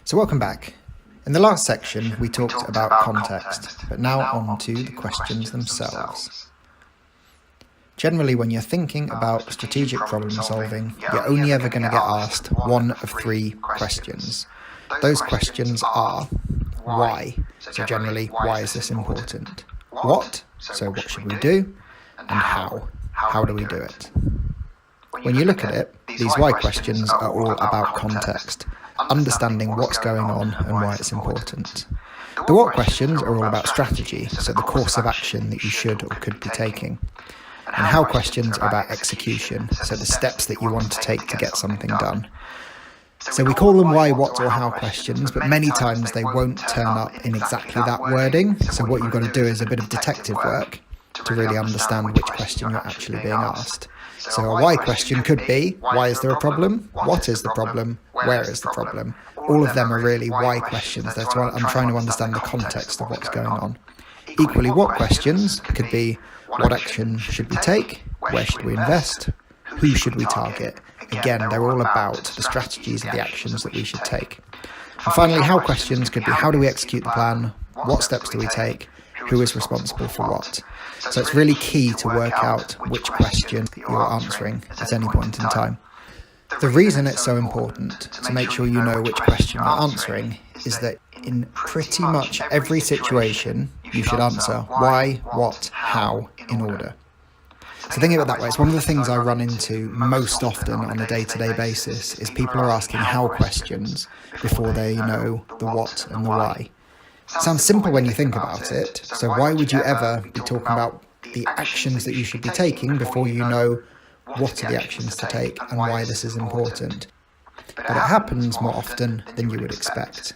So welcome back. In the last section, we talked about context, but now on to the questions themselves. Generally, when you're thinking about strategic problem solving, you're only ever going to get asked one of three questions. Those questions are why. So generally, why is this important? What? So what should we do? And how? How do we do it? When you look at it, these why questions are all about context, understanding what's going on and why it's important. The what questions are all about strategy, so the course of action that you should or could be taking. And how questions are about execution, so the steps that you want to take to get something done. So we call them why, what or how questions, but many times they won't turn up in exactly that wording. So what you've got to do is a bit of detective work to really understand which question you're actually being asked. So a why question could be, why is there a problem? What is the problem? Where is the problem? All of them are really why questions. I'm trying to understand the context of what's going on. Equally, what questions could be, what action should we take? Where should we invest? Who should we target? Again, they're all about the strategies and the actions that we should take. And finally, how questions could be, how do we execute the plan? What steps do we take? Who is responsible for what? So it's really key to work out which question you're answering at any point in time. The reason it's so important to make sure you know which question you're answering is that in pretty much every situation, you should answer why, what, how in order. So think of it that way. It's one of the things I run into most often on a day-to-day basis is people are asking how questions before they know the what and the why. It sounds simple when you think about it, so why would you ever be talking about the actions that you should be taking before you know what are the actions to take and why this is important? But it happens more often than you would expect.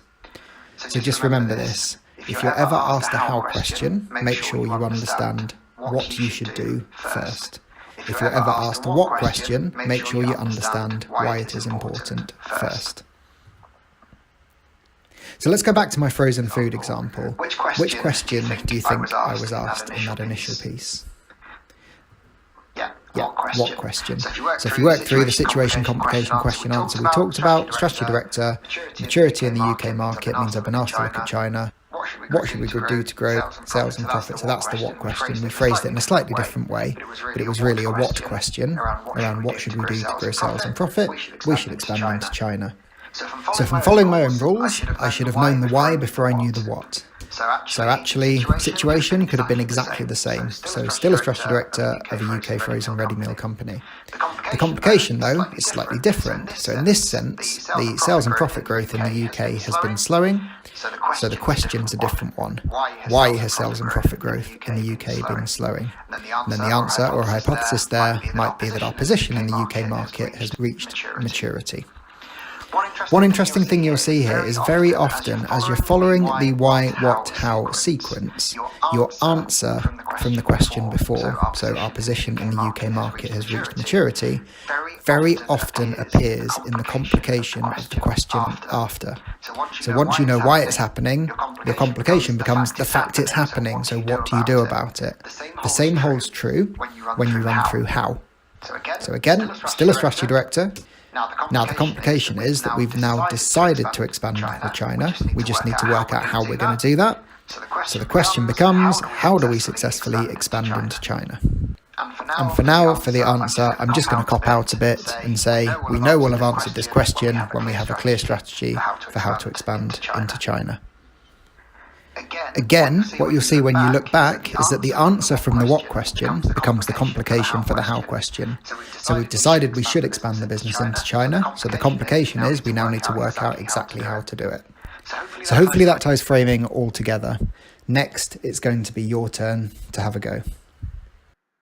So just remember this. If you're ever asked a how question, make sure you understand what you should do first. If you're ever asked a what question, make sure you understand why it is important first. So let's go back to my frozen food example. Which question do you think I was asked in that initial piece? Yeah, what question? So if you work through the situation, complication, question, answer we talked about, strategy director, maturity in the UK market means I've been asked to look at China. What should we do to grow sales and profit? So that's the what question. We phrased it in a slightly different way, but it was really a what question around what should we do to grow sales and profit? We should expand into China. So if I'm following my own rules, I should have known the why before I knew the what. So actually, situation could have been exactly the same. So still a strategy director of a UK frozen ready meal company. The complication, though, is slightly different. So in this sense, the sales and profit growth in the UK has been slowing. So the question's a different one. Why has sales and profit growth in the UK been slowing? And then the answer or hypothesis there might be that our position in the UK market has reached maturity. One interesting thing you'll see here is very often as you're following the why, what, how sequence, your answer from the question before, so our position in the UK market has reached maturity, very often appears in the complication of the question after. So once you know why it's happening, your complication becomes the fact it's happening, so what do you do about it? The same holds true when you run through how. So again, still a strategy director. Now the complication is that we've now decided to expand into China. We just need to work out how we're going to do that. So the question becomes, how do we successfully expand into China? And for now, for the answer, I'm just going to cop out a bit and say, we know we'll have answered this question when we have a clear strategy for how to expand into China. Again, what you'll see when you look back is that the answer from the what question becomes the complication for the how question. So we've decided we should expand the business into China. So the complication is we now need to work out exactly how to do it. So hopefully that ties framing all together. Next, it's going to be your turn to have a go.